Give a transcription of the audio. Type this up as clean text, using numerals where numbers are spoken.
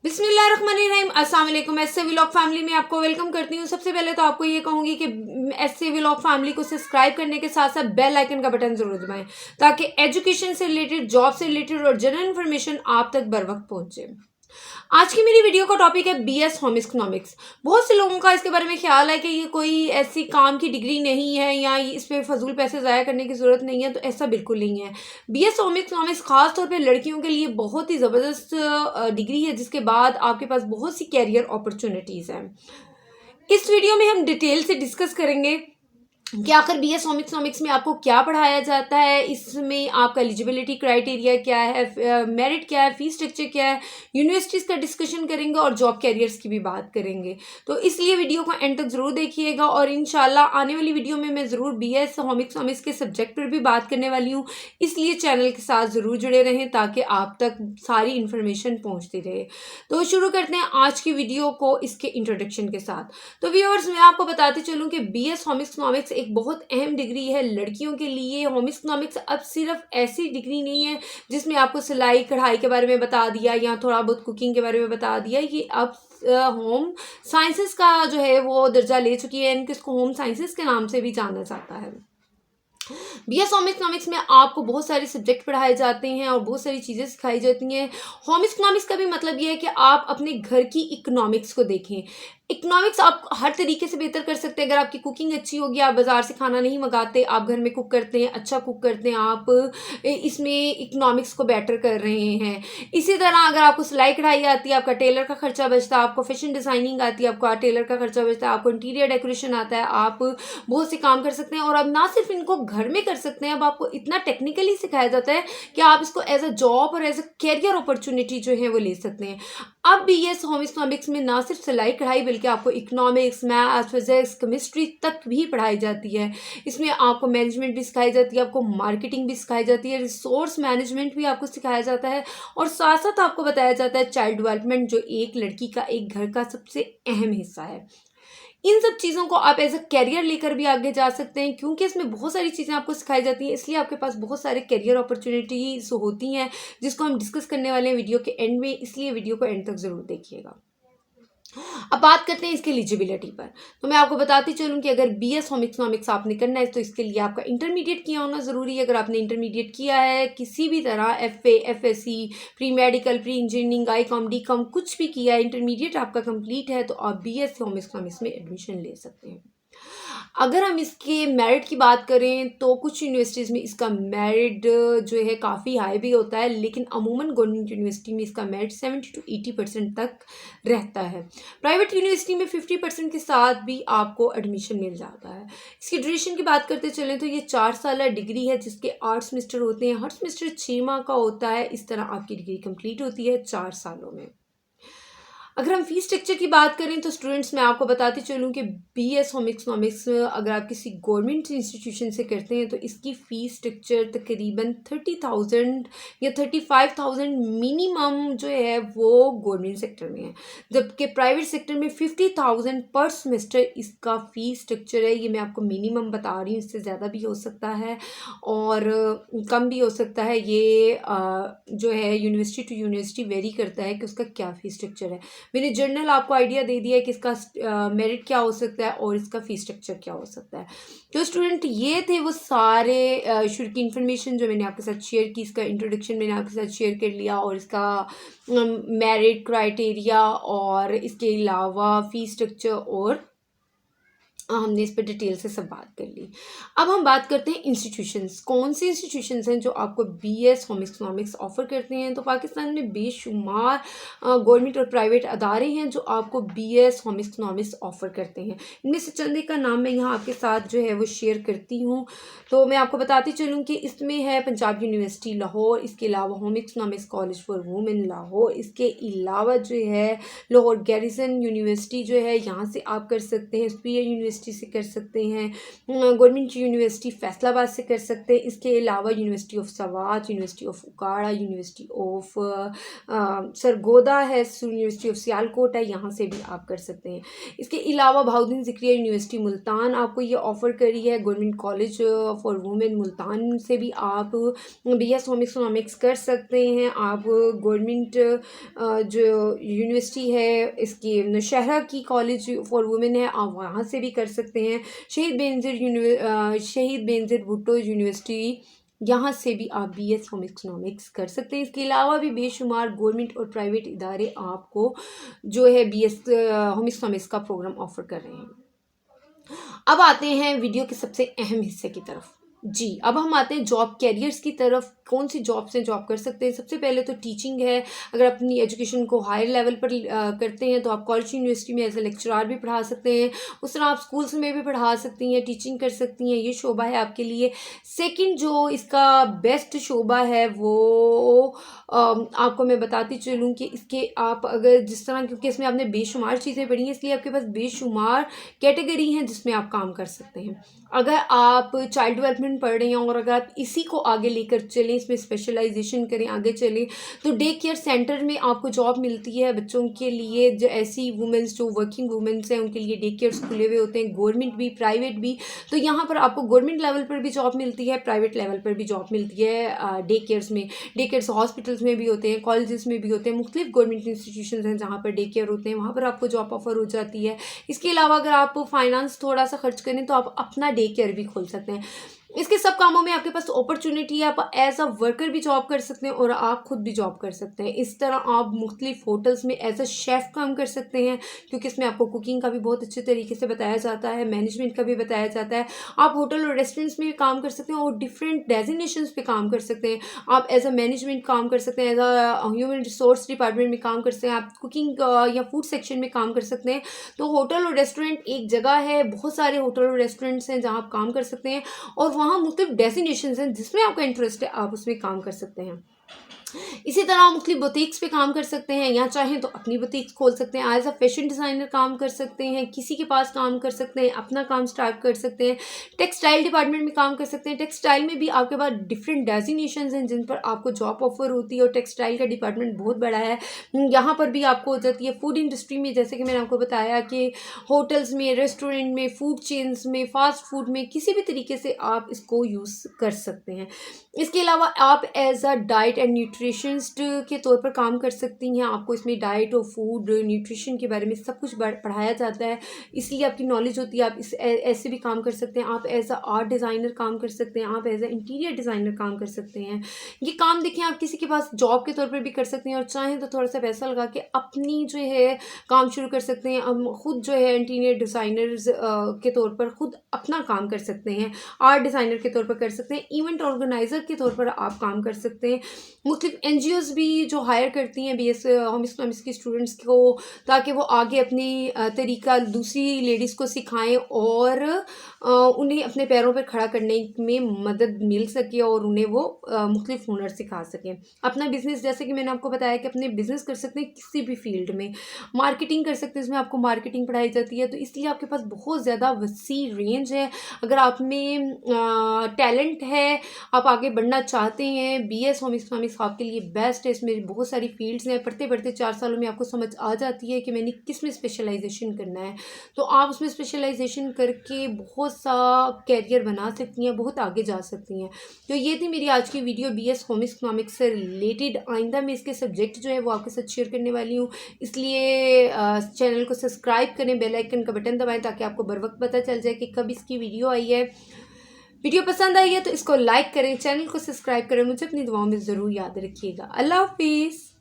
बिस्मिल्लाहिर्रहमानिर्रहीम, अस्सलाम वालेकुम। एसए व्लॉग फैमिली में आपको वेलकम करती हूँ। सबसे पहले तो आपको ये कहूँगी कि एसए व्लॉग फैमिली को सब्सक्राइब करने के साथ साथ बेल आइकन का बटन जरूर दबाएं ताकि एजुकेशन से रिलेटेड, जॉब से रिलेटेड और जनरल इन्फॉर्मेशन आप तक बर वक्त पहुँचे। आज की मेरी वीडियो का टॉपिक है बीएस होम इकोनॉमिक्स। बहुत से लोगों का इसके बारे में ख्याल है कि ये कोई ऐसी काम की डिग्री नहीं है या इस पे फजूल पैसे ज़ाया करने की ज़रूरत नहीं है, तो ऐसा बिल्कुल नहीं है। बीएस होम इकोनॉमिक्स खास तौर पे लड़कियों के लिए बहुत ही ज़बरदस्त डिग्री है, जिसके बाद आपके पास बहुत सी कैरियर अपॉर्चुनिटीज़ हैं। इस वीडियो में हम डिटेल से डिस्कस करेंगे कि आखिर बीएस होम इकोनॉमिक्स में आपको क्या पढ़ाया जाता है, इसमें आपका एलिजिबिलिटी क्राइटेरिया क्या है, मेरिट क्या है, फीस स्ट्रक्चर क्या है, यूनिवर्सिटीज़ का डिस्कशन करेंगे और जॉब कैरियर्स की भी बात करेंगे। तो इसलिए वीडियो को एंड तक ज़रूर देखिएगा और इंशाल्लाह आने वाली वीडियो में मैं ज़रूर बीएस होम इकोनॉमिक्स के सब्जेक्ट पर भी बात करने वाली हूँ। इसलिए चैनल के साथ ज़रूर जुड़े रहें ताकि आप तक सारी इन्फॉर्मेशन पहुँचती रहे। तो शुरू करते हैं आज की वीडियो को इसके इंट्रोडक्शन के साथ। तो व्यूअर्स, मैं आपको बताती चलूँ कि बीएस होम इकोनॉमिक्स एक बहुत अहम डिग्री है लड़कियों के लिए। होम इकोनॉमिक्स अब सिर्फ ऐसी डिग्री नहीं है जिसमें आपको सिलाई कढ़ाई के बारे में बता दिया या थोड़ा बहुत कुकिंग के बारे में बता दिया। ये अब होम साइंसेस का जो है वो दर्जा ले चुकी है, इनके इसको होम साइंसेस के नाम से भी जाना जाता है। बीएस होम इकोनॉमिक्स में आपको बहुत सारे सब्जेक्ट पढ़ाए जाते हैं और बहुत सारी चीज़ें सिखाई जाती हैं। होम इकोनॉमिक्स का भी मतलब ये है कि आप अपने घर की इकोनॉमिक्स को देखें। इकोनॉमिक्स आप हर तरीके से बेहतर कर सकते हैं। अगर आपकी कुकिंग अच्छी होगी, आप बाज़ार से खाना नहीं मंगाते, आप घर में कुक करते हैं, अच्छा कुक करते हैं, आप इसमें इकोनॉमिक्स को बेटर कर रहे हैं। इसी तरह अगर आपको सिलाई कढ़ाई आती है, आपका टेलर का खर्चा बचता है, आपको फैशन डिज़ाइनिंग आती है, आपका टेलर का खर्चा बचता है, आपको इंटीरियर डेकोरेशन आता है, आप बहुत से काम कर सकते हैं। और अब ना सिर्फ इनको घर में कर सकते हैं, अब आपको इतना टेक्निकली सिखाया जाता है कि आप इसको एज अ जॉब और एज अ कैरियर अपॉर्चुनिटी जो है वो ले सकते हैं। अब भी ये होम इकोनॉमिक्स में ना सिर्फ सिलाई कढ़ाई बल्कि आपको इकोनॉमिक्स, मैथ्स, फिजिक्स, केमिस्ट्री तक भी पढ़ाई जाती है। इसमें आपको मैनेजमेंट भी सिखाई जाती है, आपको मार्केटिंग भी सिखाई जाती है, रिसोर्स मैनेजमेंट भी आपको सिखाया जाता है और साथ साथ आपको बताया जाता है चाइल्ड डेवलपमेंट, जो एक लड़की का एक घर का सबसे अहम हिस्सा है। इन सब चीज़ों को आप एज अ कैरियर लेकर भी आगे जा सकते हैं, क्योंकि इसमें बहुत सारी चीज़ें आपको सिखाई जाती हैं। इसलिए आपके पास बहुत सारे कैरियर अपॉर्चुनिटीज होती हैं जिसको हम डिस्कस करने वाले हैं वीडियो के एंड में। इसलिए वीडियो को एंड तक ज़रूर देखिएगा। अब बात करते हैं इसके एलिजिबिलिटी पर। तो मैं आपको बताती चलूँ कि अगर बीएस होम इकोनॉमिक्स आपने करना है तो इसके लिए आपका इंटरमीडिएट किया होना ज़रूरी है। अगर आपने इंटरमीडिएट किया है किसी भी तरह, FA, FSc, pre medical, pre engineering, Icom, डीकॉम कुछ भी किया है, इंटरमीडिएट आपका कंप्लीट है, तो आप बीएस होम इकोनॉमिक्स में एडमिशन ले सकते हैं। अगर हम इसके मेरिट की बात करें तो कुछ यूनिवर्सिटीज़ में इसका मेरिट जो है काफ़ी हाई भी होता है, लेकिन अमूमन गवर्नमेंट यूनिवर्सिटी में इसका मेरिट 70 to 80% तक रहता है। प्राइवेट यूनिवर्सिटी में 50% के साथ भी आपको एडमिशन मिल जाता है। इसकी ड्यूरेशन की बात करते चलें तो ये 4 साल डिग्री है जिसके 8 सेमेस्टर होते हैं। हर सेमेस्टर 6 माह का होता है। इस तरह आपकी डिग्री कंप्लीट होती है 4 सालों में। अगर हम फीस स्ट्रक्चर की बात करें तो स्टूडेंट्स, मैं आपको बताती चलूँ कि बीएस होम इकोनॉमिक्स अगर आप किसी गवर्नमेंट इंस्टीट्यूशन से करते हैं तो इसकी फ़ीस स्ट्रक्चर तकरीबन 30,000 या 35,000 मिनिमम जो है वो गवर्नमेंट सेक्टर में है, जबकि प्राइवेट सेक्टर में 50,000 पर सेमेस्टर इसका फ़ीस स्ट्रक्चर है। ये मैं आपको मिनिमम बता रही हूँ, इससे ज़्यादा भी हो सकता है और कम भी हो सकता है। ये जो है यूनिवर्सिटी टू यूनिवर्सिटी वेरी करता है कि उसका क्या फ़ीस स्ट्रक्चर है। मैंने जनरल आपको आइडिया दे दिया है कि इसका मेरिट क्या हो सकता है और इसका फीस स्ट्रक्चर क्या हो सकता है। तो स्टूडेंट, ये थे वो सारे शुरू की इन्फॉर्मेशन जो मैंने आपके साथ शेयर की। इसका इंट्रोडक्शन मैंने आपके साथ शेयर कर लिया और इसका मेरिट क्राइटेरिया और इसके अलावा फीस स्ट्रक्चर और हमने इस पर डिटेल से सब बात कर ली। अब हम बात करते हैं इंस्टीट्यूशंस। कौन सी इंस्टीट्यूशंस हैं जो आपको बीएस होम इकोनॉमिक्स ऑफर करते हैं? तो पाकिस्तान में बेशुमार गवर्नमेंट और प्राइवेट अदारे हैं जो आपको बीएस होम इकोनॉमिक्स ऑफर करते हैं। इनमें से चंद एक का नाम मैं यहाँ आपके साथ जो है वो शेयर करती हूँ। तो मैं आपको बताती चलूँ कि इसमें है पंजाब यूनिवर्सिटी लाहौर, इसके अलावा home economics college for women Lahore, इसके अलावा जो है लाहौर गैरिसन यूनिवर्सिटी जो है यहाँ से आप कर सकते हैं। स्पीयर यूनिवर्सिटी यूनिवर्सिटी से कर सकते हैं, गवर्नमेंट यूनिवर्सिटी फैसलाबाद से कर सकते हैं। इसके अलावा university of Swat, university of Okara, university of Sargodha है, यूनिवर्सिटी ऑफ सियालकोट है, यहाँ से भी आप कर सकते हैं। इसके अलावा बहाउद्दीन ज़िक्रिया यूनिवर्सिटी मुल्तान आपको ये ऑफ़र करी है। Government college for women Multan से भी आप BS होम इकोनॉमिक्स कर सकते हैं। आप गवर्नमेंट जो यूनिवर्सिटी है इसकी नौशहरा की कॉलेज फॉर वुमेन है, आप वहाँ से भी कर सकते हैं। शहीद बेनज़ीर भुट्टो यूनिवर्सिटी, यहाँ से भी आप BS होम इकोनॉमिक्स कर सकते हैं। इसके अलावा भी बेशुमार गवर्नमेंट और प्राइवेट इदारे आपको जो है BS होम इकोनॉमिक्स का प्रोग्राम ऑफ़र कर रहे हैं। अब आते हैं वीडियो के सबसे अहम हिस्से की तरफ। जी, अब हम आते हैं जॉब कैरियर्स की तरफ। कौन सी जॉब से जॉब कर सकते हैं? सबसे पहले तो टीचिंग है। अगर अपनी एजुकेशन को हायर लेवल पर करते हैं तो आप कॉलेज यूनिवर्सिटी में एज ए लेक्चरार भी पढ़ा सकते हैं। उस तरह आप स्कूल्स में भी पढ़ा सकती हैं, टीचिंग कर सकती हैं। ये शोबा है आपके लिए। सेकंड जो इसका बेस्ट शोबा है वो आपको मैं बताती चलूँ कि इसके आप अगर जिस तरह, क्योंकि इसमें आपने बेशुमार चीज़ें पढ़ी हैं इसलिए आपके पास बेशुमार कैटेगरी हैं जिसमें आप काम कर सकते हैं। अगर आप चाइल्ड डेवलपमेंट पढ़ रहे हैं और अगर आप इसी को आगे लेकर चलें, इसमें स्पेशलाइजेशन करें, आगे चलें, तो डे केयर सेंटर में आपको जॉब मिलती है बच्चों के लिए। जो ऐसी वुमेंस जो वर्किंग वुमेंस हैं उनके लिए डे केयर्स खुले हुए होते हैं, गवर्नमेंट भी प्राइवेट भी। तो यहाँ पर आपको गवर्नमेंट लेवल पर भी जॉब मिलती है, प्राइवेट लेवल पर भी जॉब मिलती है। डे केयर्स में, डे केयर्स हॉस्पिटल्स में भी होते हैं, कॉलेजेस में भी होते हैं, मुख्तलिफ गवर्नमेंट इंस्टीट्यूशन हैं जहाँ पर डे केयर होते हैं, वहाँ पर आपको जॉब ऑफर हो जाती है। इसके अलावा अगर आप फाइनेंस थोड़ा सा खर्च करें तो आप अपना डे केयर भी खोल सकते हैं। इसके सब कामों में आपके पास अपॉर्चुनिटी है। आप एज अ वर्कर भी जॉब कर सकते हैं और आप खुद भी जॉब कर सकते हैं। इस तरह आप मुख्तलिफ होटल्स में एज अ शेफ़ काम कर सकते हैं, क्योंकि इसमें आपको कुकिंग का भी बहुत अच्छे तरीके से बताया जाता है, मैनेजमेंट का भी बताया जाता है। आप होटल और रेस्टोरेंट्स में भी काम कर सकते हैं और डिफरेंट डेजिग्नेशंस पे काम कर सकते हैं। आप एज अ मैनेजमेंट काम कर सकते हैं, as a human resource department में काम कर सकते हैं, आप कुकिंग या फूड सेक्शन में काम कर सकते हैं। तो होटल और रेस्टोरेंट एक जगह है, बहुत सारे होटल और रेस्टोरेंट्स हैं जहाँ आप काम कर सकते हैं और वहाँ मुख्तलिफ डेस्टिनेशंस हैं जिसमें आपका इंटरेस्ट है, आप उसमें काम कर सकते हैं। इसी तरह आप मुख्तलिफ बुटीक्स पे काम कर सकते हैं, या चाहें तो अपनी बुटीक्स खोल सकते हैं। एज अ फैशन डिज़ाइनर काम कर सकते हैं, किसी के पास काम कर सकते हैं, अपना काम स्टार्ट कर सकते हैं। टेक्सटाइल डिपार्टमेंट में काम कर सकते हैं। टेक्सटाइल में भी आपके पास डिफरेंट डेजिग्नेशंस हैं जिन पर आपको जॉब ऑफर होती है और टेक्सटाइल का डिपार्टमेंट बहुत बड़ा है। यहाँ पर भी आपको हो जाती है। फूड इंडस्ट्री में जैसे कि मैंने आपको बताया कि होटल्स में, रेस्टोरेंट में, फूड चेन्स में, फास्ट फूड में, किसी भी तरीके से आप इसको यूज़ कर सकते हैं। इसके अलावा आप as a diet and nutritionist के तौर पर काम कर सकती हैं। आपको इसमें डाइट और फूड न्यूट्रिशन के बारे में सब कुछ पढ़ाया जाता है, इसलिए आपकी नॉलेज होती है। आप ऐसे भी काम कर सकते हैं। आप एज अ आर्ट डिज़ाइनर काम कर सकते हैं, आप एज अ इंटीरियर डिज़ाइनर काम कर सकते हैं। ये काम देखिए आप किसी के पास जॉब के तौर पर भी कर सकते हैं और चाहें तो थोड़ा सा पैसा लगा के अपनी जो है काम शुरू कर सकते हैं। हम खुद जो है इंटीरियर डिज़ाइनर्स के तौर पर खुद अपना काम कर सकते हैं, आर्ट डिज़ाइनर के तौर पर कर सकते हैं, इवेंट ऑर्गेनाइज़र के तौर पर आप काम कर सकते हैं। मुख्तलिफ NGOs भी जो हायर करती हैं BS होम इकोनॉमिक्स के स्टूडेंट्स को, ताकि वो आगे अपनी तरीका दूसरी लेडीज़ को सिखाएं और उन्हें अपने पैरों पर खड़ा करने में मदद मिल सके और उन्हें वो मुख्तलिफ हुनर सिखा सकें। अपना बिज़नेस, जैसे कि मैंने आपको बताया कि अपने बिज़नेस कर सकते हैं किसी भी फील्ड में। मार्केटिंग कर सकते हैं, इसमें आपको मार्केटिंग पढ़ाई जाती है, तो इसलिए आपके पास बहुत ज़्यादा वसी रेंज है। अगर आप में टैलेंट है, आप आगे बढ़ना चाहते हैं, BS होम इकोनॉमिक्स आपके लिए बेस्ट है। इसमें बहुत सारी फील्ड्स हैं, पढ़ते पढ़ते 4 सालों में आपको समझ आ जाती है कि मैंने किस में स्पेशलाइजेशन करना है, तो आप उसमें स्पेशलाइजेशन करके बहुत सा कैरियर बना सकती हैं, बहुत आगे जा सकती हैं। तो ये थी मेरी आज की वीडियो BS होम इकोनॉमिक्स से रिलेटेड। आइंदा मैं इसके सब्जेक्ट जो है वो आपके साथ शेयर करने वाली हूँ, इसलिए चैनल को सब्सक्राइब करें, बेल आइकन का बटन दबाएं ताकि आपको बर वक्त पता चल जाए कि कब इसकी वीडियो आई है। वीडियो पसंद आई है तो इसको लाइक करें, चैनल को सब्सक्राइब करें। मुझे अपनी दुआओं में ज़रूर याद रखिएगा। अल्लाह हाफिज़।